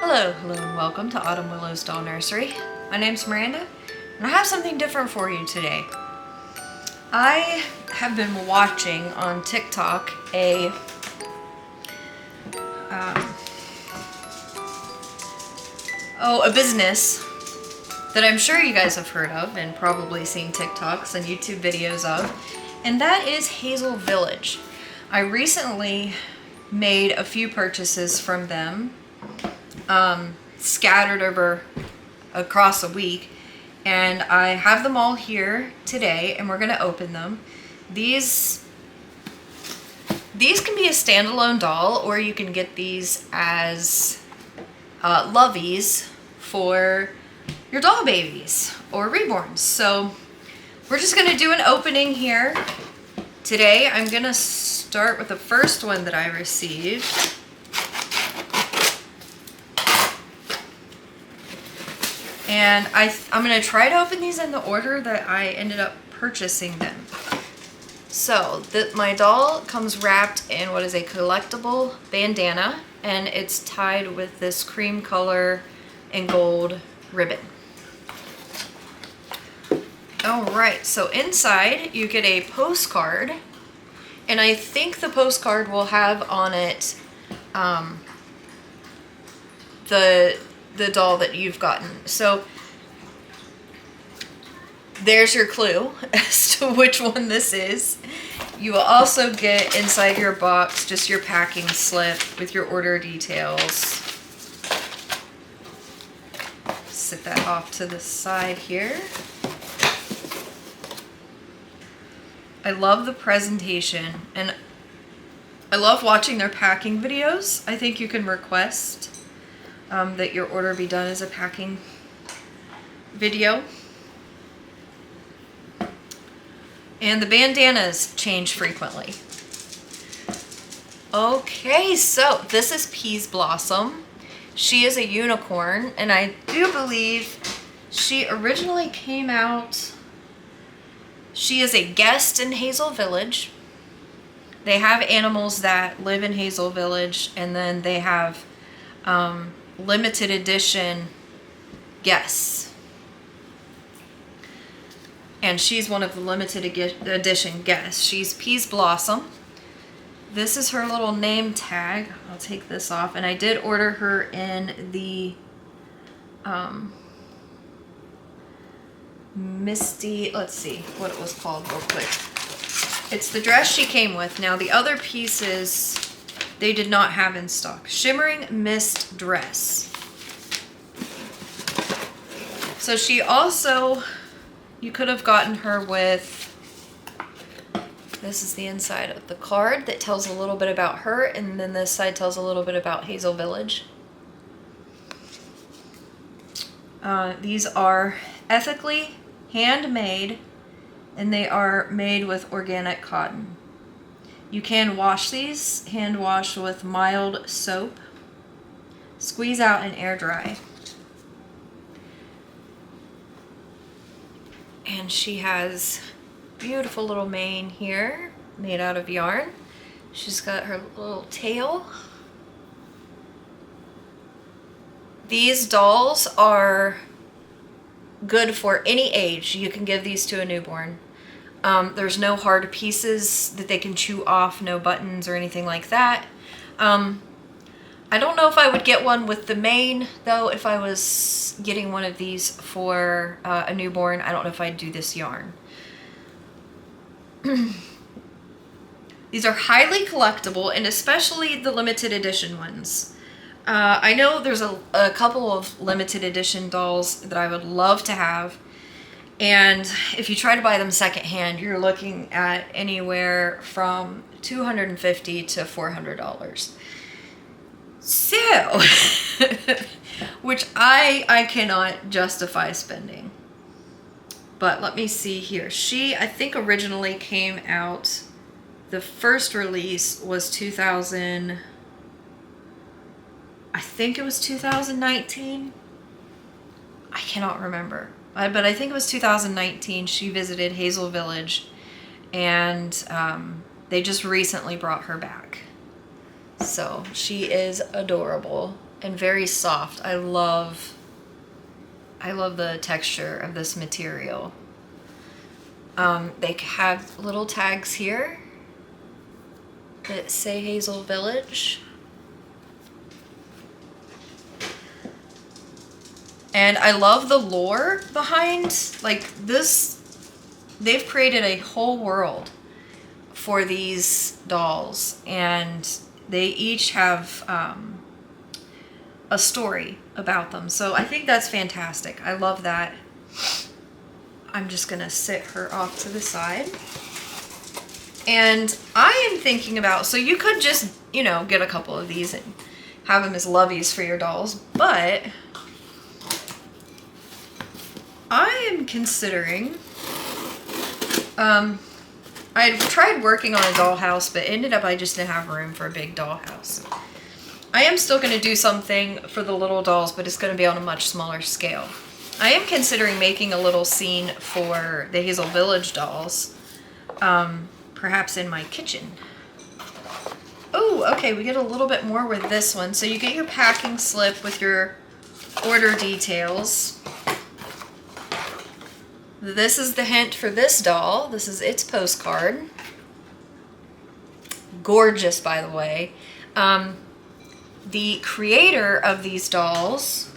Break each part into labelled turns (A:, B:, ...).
A: Hello and welcome to Autumn Willow's Doll Nursery. My name's Miranda and I have something different for you today. I have been watching on TikTok a business that I'm sure you guys have heard of and probably seen TikToks and YouTube videos of, and that is Hazel Village. I recently made a few purchases from them, scattered over across a week, and I have them all here today and we're going to open them. These can be a standalone doll, or you can get these as loveys for your doll babies or reborns. So we're just going to do an opening here today. I'm going to start with the first one that I received. And I'm going to try to open these in the order that I ended up purchasing them. So my doll comes wrapped in what is a collectible bandana, and it's tied with this cream color and gold ribbon. Alright, so inside you get a postcard, and I think the postcard will have on it the doll that you've gotten. So there's your clue as to which one this is. You will also get inside your box just your packing slip with your order details. Set that off to the side here. I love the presentation, and I love watching their packing videos. I think you can request that your order be done as a packing video. And the bandanas change frequently. Okay, so this is Peas Blossom. She is a unicorn, and I do believe she originally came out. She is a guest in Hazel Village. They have animals that live in Hazel Village, and then they have limited edition guests. And she's one of the limited edition guests. She's Peas Blossom. This is her little name tag. I'll take this off. And I did order her in the Misty, let's see what it was called real quick. It's the dress she came with. Now the other pieces they did not have in stock. Shimmering Mist dress. So she also, you could have gotten her with, this is the inside of the card that tells a little bit about her, and then this side tells a little bit about Hazel Village. These are ethically handmade, and they are made with organic cotton. You can wash these, hand wash with mild soap, squeeze out and air dry. And she has beautiful little mane here, made out of yarn. She's got her little tail. These dolls are good for any age. You can give these to a newborn. There's no hard pieces that they can chew off, no buttons or anything like that. I don't know if I would get one with the mane, though. If I was getting one of these for a newborn, I don't know if I'd do this yarn. These are highly collectible, and especially the limited edition ones. I know there's a couple of limited edition dolls that I would love to have, and if you try to buy them secondhand, you're looking at anywhere from $250 to $400. So, which I cannot justify spending. But let me see here. She, I think, originally came out, the first release was 2000, I think it was 2019. I cannot remember. But I think it was 2019. She visited Hazel Village, and they just recently brought her back. So she is adorable. and very soft. I love the texture of this material. They have little tags here that say Hazel Village. And I love the lore behind, like, this. They've created a whole world for these dolls, and they each have a story about them. So I think that's fantastic. I love that. I'm just gonna sit her off to the side. And I am thinking about, so you could just, you know, get a couple of these and have them as loveys for your dolls, but I am considering, I tried working on a dollhouse, but ended up I just didn't have room for a big dollhouse. I am still going to do something for the little dolls, but it's going to be on a much smaller scale. I am considering making a little scene for the Hazel Village dolls, perhaps in my kitchen. Oh, okay, we get a little bit more with this one. So you get your packing slip with your order details. This is the hint for this doll. This is its postcard. Gorgeous, by the way. The creator of these dolls,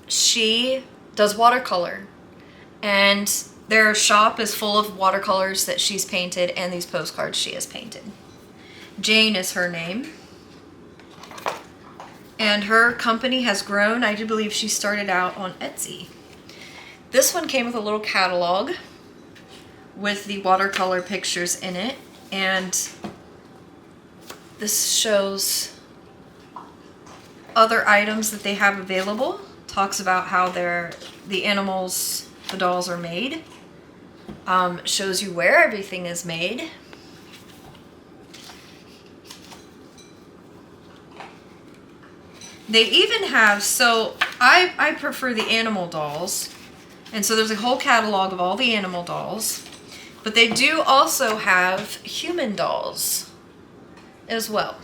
A: she does watercolor. And their shop is full of watercolors that she's painted and these postcards she has painted. Jane is her name. And her company has grown. I do believe she started out on Etsy. This one came with a little catalog with the watercolor pictures in it, and this shows other items that they have available. Talks about how the animals, the dolls are made. Shows you where everything is made. They even have, so I prefer the animal dolls. And so there's a whole catalog of all the animal dolls. But they do also have human dolls as well.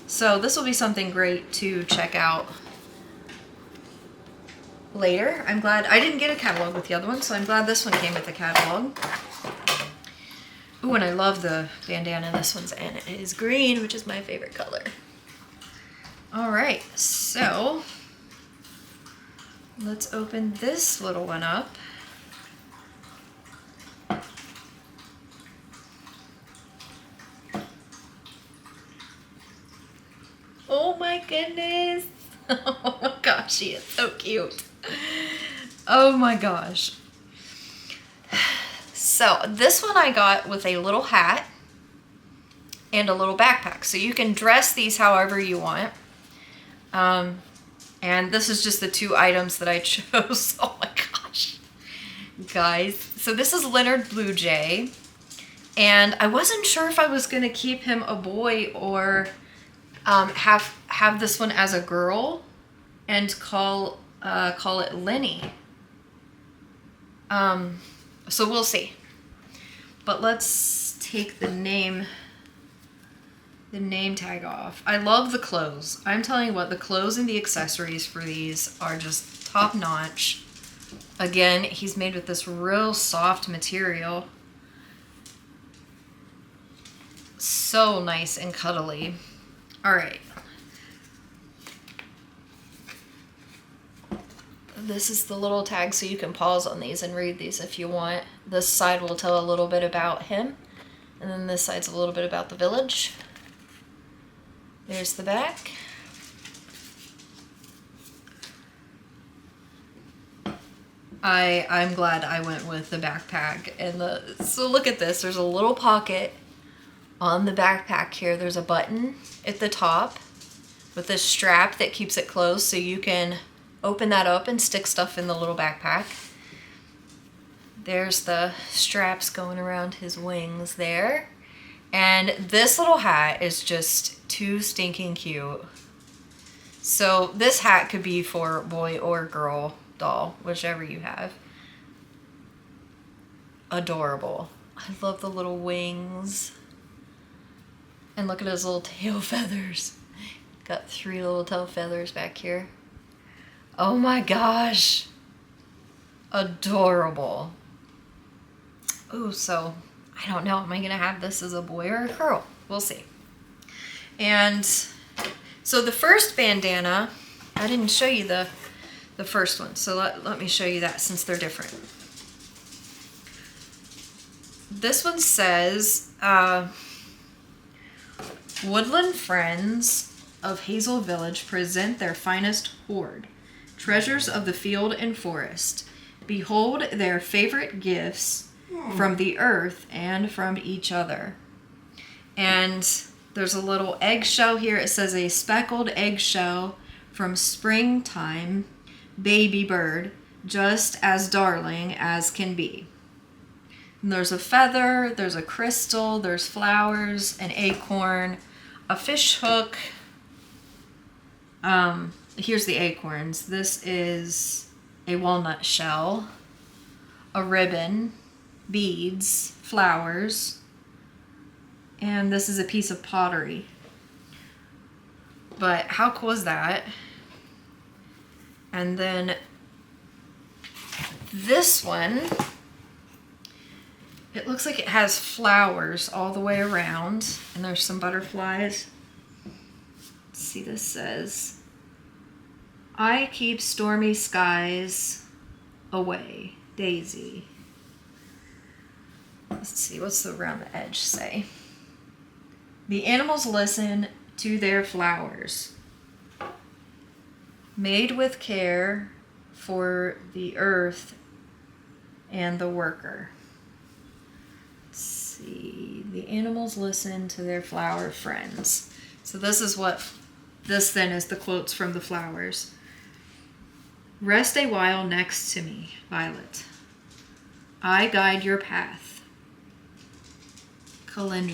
A: So this will be something great to check out later. I'm glad I didn't get a catalog with the other one, so I'm glad this one came with a catalog. Ooh, and I love the bandana this one's in. It is green, which is my favorite color. All right, so let's open this little one up. Oh my goodness. Oh my gosh, she is so cute. Oh my gosh. So this one I got with a little hat and a little backpack. So you can dress these however you want. And this is just the two items that I chose. Oh my gosh. Guys. So this is Leonard Blue Jay. And I wasn't sure if I was going to keep him a boy or have this one as a girl and call it Lenny. So we'll see. But let's take the name tag off. I love the clothes. I'm telling you what, the clothes and the accessories for these are just top notch. Again, he's made with this real soft material. So nice and cuddly. All right. This is the little tag, so you can pause on these and read these if you want. This side will tell a little bit about him, and then this side's a little bit about the village. There's the back. I'm glad I went with the backpack and so look at this. There's a little pocket on the backpack here. There's a button at the top with this strap that keeps it closed, so you can open that up and stick stuff in the little backpack. There's the straps going around his wings there. And this little hat is just too stinking cute. So this hat could be for boy or girl doll, whichever you have. Adorable. I love the little wings. And look at his little tail feathers. Got 3 little tail feathers back here. Oh my gosh. Adorable. Oh, so I don't know. Am I going to have this as a boy or a girl? We'll see. And so the first bandana, I didn't show you the first one. So let me show you that since they're different. This one says, Woodland Friends of Hazel Village present their finest hoard, treasures of the field and forest. Behold their favorite gifts from the earth and from each other. And there's a little eggshell here. It says a speckled eggshell from springtime, baby bird, just as darling as can be. And there's a feather, there's a crystal, there's flowers, an acorn, a fish hook. Here's the acorns. This is a walnut shell, a ribbon, beads, flowers, and this is a piece of pottery. But how cool is that? And then this one, it looks like it has flowers all the way around, and there's some butterflies. Let's see, this says, I keep stormy skies away, Daisy. Let's see, what's the around the edge say? The animals listen to their flowers, made with care for the earth and the worker. Let's see, the animals listen to their flower friends. So this is what, this then is the quotes from the flowers. Rest a while next to me, Violet. I guide your path. Calendula.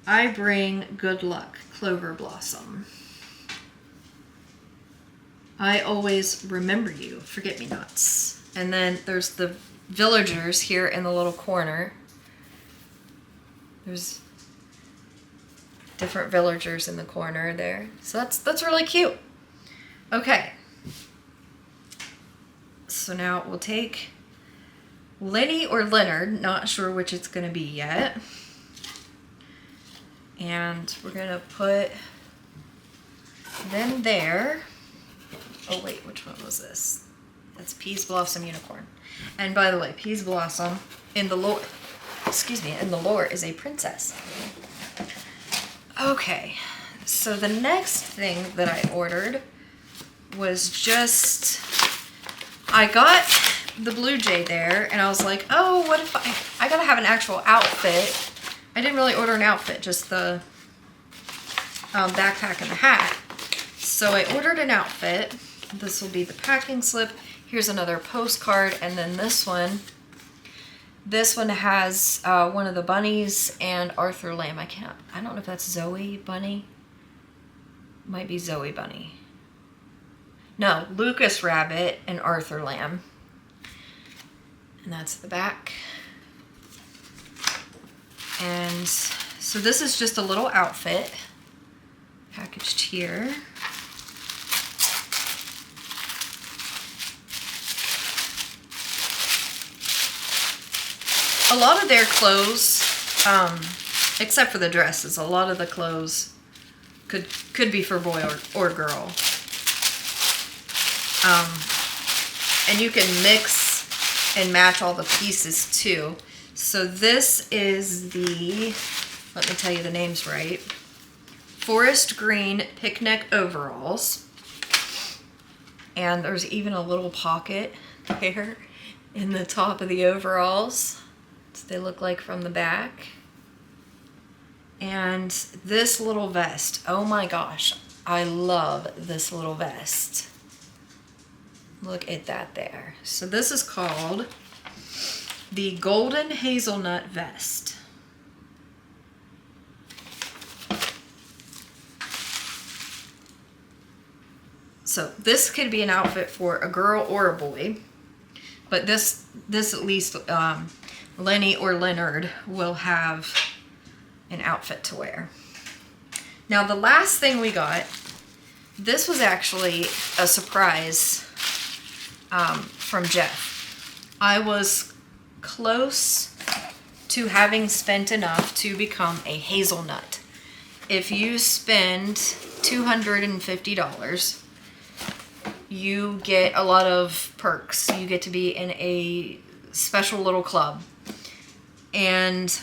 A: I bring good luck, Clover Blossom. I always remember you, Forget-me-nots. And then there's the villagers here in the little corner. There's different villagers in the corner there. So that's really cute. Okay. So now we'll take Lenny or Leonard, not sure which it's going to be yet. And we're going to put them there. Oh wait, which one was this? That's Peas Blossom Unicorn. And by the way, Peas Blossom in the lore, in the lore is a princess. Okay, so the next thing that I ordered was just, I got the Blue Jay there, and I was like, oh, what if I gotta have an actual outfit. I didn't really order an outfit, just the backpack and the hat. So I ordered an outfit. This will be the packing slip. Here's another postcard, and then this one. This one has one of the bunnies and Arthur Lamb. I don't know if that's Zoe Bunny. Might be Zoe Bunny. No, Lucas Rabbit and Arthur Lamb. And that's the back. And so this is just a little outfit packaged here. A lot of their clothes, except for the dresses, a lot of the clothes could be for boy or girl. And you can mix and match all the pieces too. So this is the, let me tell you the names right, Forest Green Picnic Overalls. And there's even a little pocket there in the top of the overalls. So they look like from the back. And this little vest, oh my gosh, I love this little vest. Look at that there. So this is called the Golden Hazelnut Vest. So this could be an outfit for a girl or a boy, but this at least Lenny or Leonard will have an outfit to wear. Now the last thing we got, this was actually a surprise from Jeff. I was close to having spent enough to become a hazelnut. If you spend $250, you get a lot of perks. You get to be in a special little club, and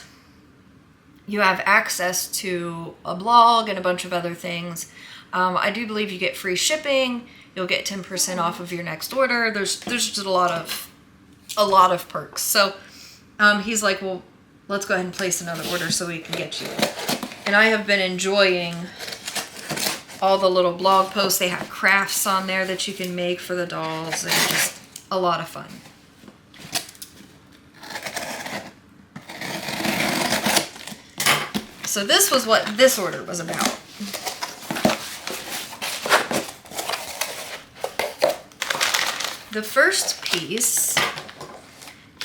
A: you have access to a blog and a bunch of other things. I do believe you get free shipping. You'll get 10% off of your next order. There's just a lot of perks. So he's like, well, let's go ahead and place another order so we can get you. And I have been enjoying all the little blog posts. They have crafts on there that you can make for the dolls. They're just a lot of fun. So this was what this order was about. The first piece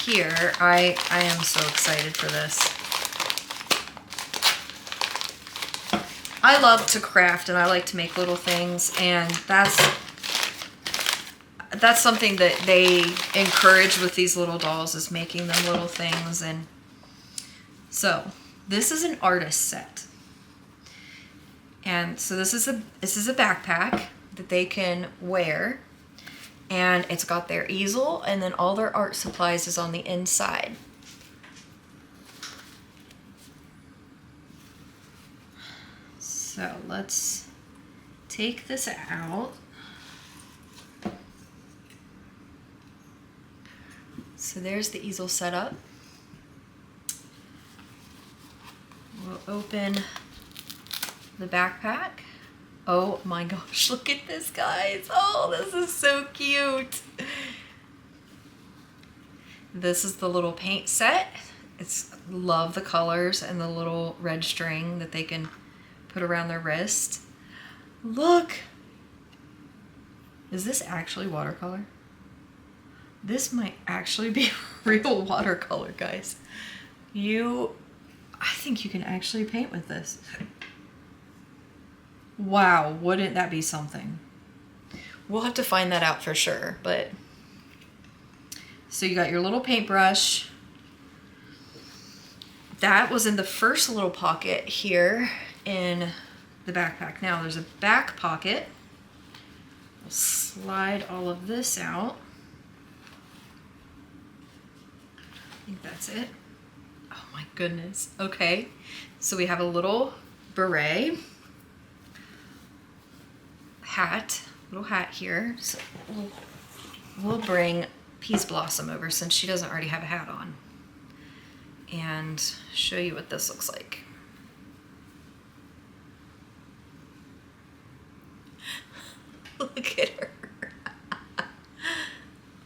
A: here, I am so excited for this. I love to craft and I like to make little things, and that's something that they encourage with these little dolls, is making them little things. And so this is an artist set. And so this is a backpack that they can wear, and it's got their easel, and then all their art supplies is on the inside. So let's take this out. So there's the easel set up. We'll open the backpack. Oh my gosh, look at this, guys. Oh, this is so cute. This is the little paint set. Love the colors and the little red string that they can put around their wrist. Look. Is this actually watercolor? This might actually be real watercolor, guys. I think you can actually paint with this. Wow, wouldn't that be something? We'll have to find that out for sure, but... So you got your little paintbrush. That was in the first little pocket here in the backpack. Now there's a back pocket. We'll slide all of this out. I think that's it. Oh my goodness. Okay, so we have a little beret. Little hat here. So we'll bring Peace Blossom over since she doesn't already have a hat on, and show you what this looks like. Look at her.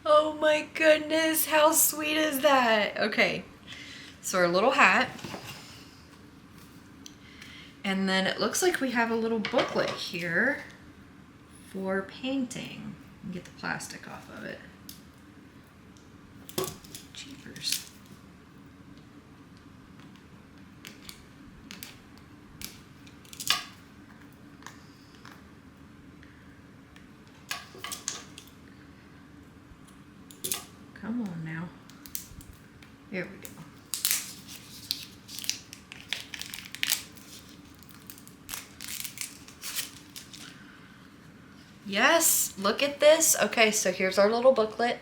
A: Oh my goodness, how sweet is that? Okay, so our little hat. And then it looks like we have a little booklet here for painting. Get the plastic off of it. Jeepers. Come on now. There we go. Yes, look at this. Okay, so here's our little booklet.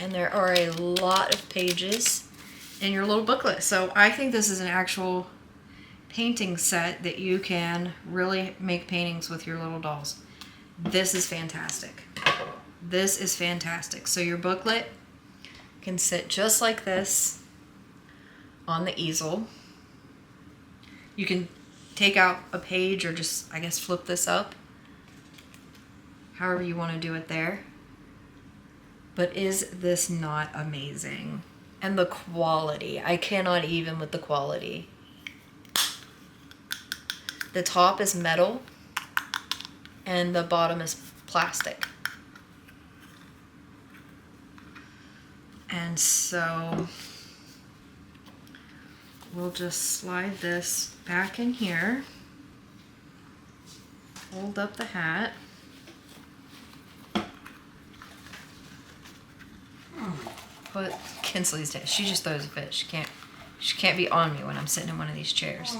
A: And there are a lot of pages in your little booklet. So I think this is an actual painting set that you can really make paintings with your little dolls. This is fantastic. This is fantastic. So your booklet can sit just like this on the easel. You can take out a page or just, I guess, flip this up. However you want to do it there. But is this not amazing? And the quality. I cannot even with the quality. The top is metal and the bottom is plastic. And so we'll just slide this back in here. Hold up the hat. Put Kinsley's dead. She just throws a fit. She can't be on me when I'm sitting in one of these chairs.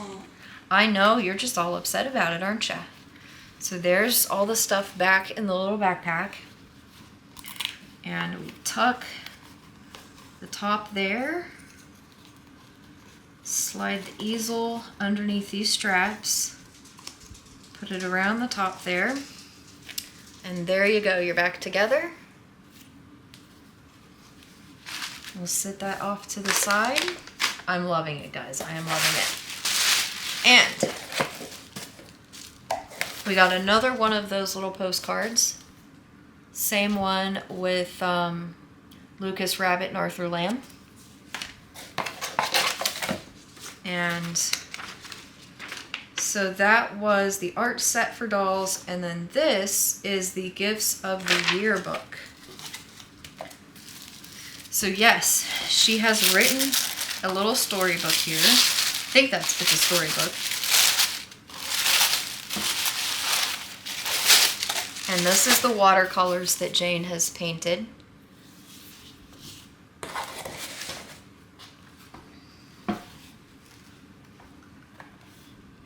A: I know, you're just all upset about it, aren't you? So there's all the stuff back in the little backpack. And we tuck the top there. Slide the easel underneath these straps. Put it around the top there. And there you go, you're back together. We'll set that off to the side. I'm loving it, guys. I am loving it. And we got another one of those little postcards. Same one with Lucas Rabbit and Arthur Lamb. And so that was the art set for dolls. And then this is the Gifts of the Year book. So yes, she has written a little storybook here. I think it's a storybook. And this is the watercolors that Jane has painted.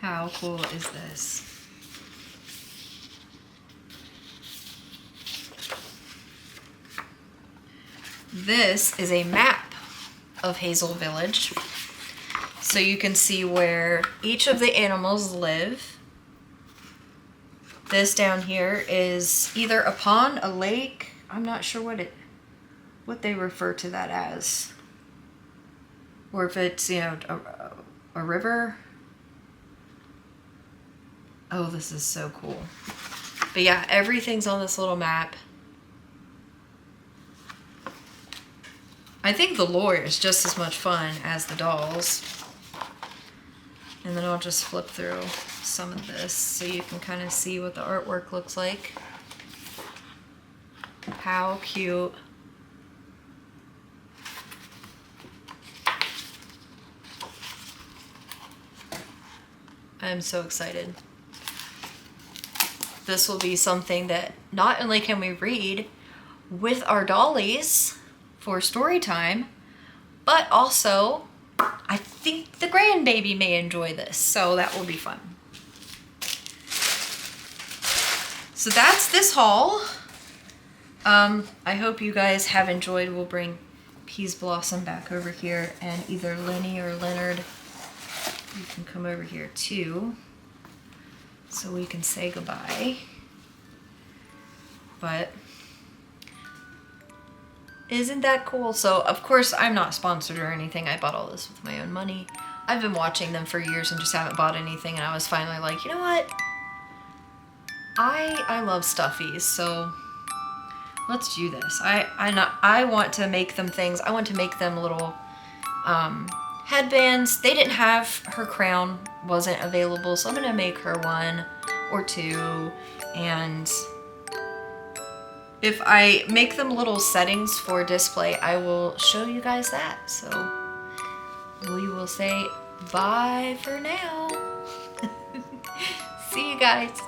A: How cool is this? This is a map of Hazel Village. So you can see where each of the animals live. This down here is either a pond, a lake. I'm not sure what they refer to that as. Or if it's, you know, a river. Oh, this is so cool. But yeah, everything's on this little map. I think the lore is just as much fun as the dolls. And then I'll just flip through some of this so you can kind of see what the artwork looks like. How cute. I'm so excited. This will be something that not only can we read with our dollies for story time, but also I think the grandbaby may enjoy this, so that will be fun. So that's this haul. I hope you guys have enjoyed. We'll bring Peas Blossom back over here, and either Lenny or Leonard, you can come over here too, so we can say goodbye. But isn't that cool? So, of course, I'm not sponsored or anything. I bought all this with my own money. I've been watching them for years and just haven't bought anything. And I was finally like, you know what? I love stuffies, so let's do this. I want to make them things. I want to make them little headbands. They didn't have, her crown wasn't available, so I'm going to make her one or two. And if I make them little settings for display, I will show you guys that. So we will say bye for now. See you guys.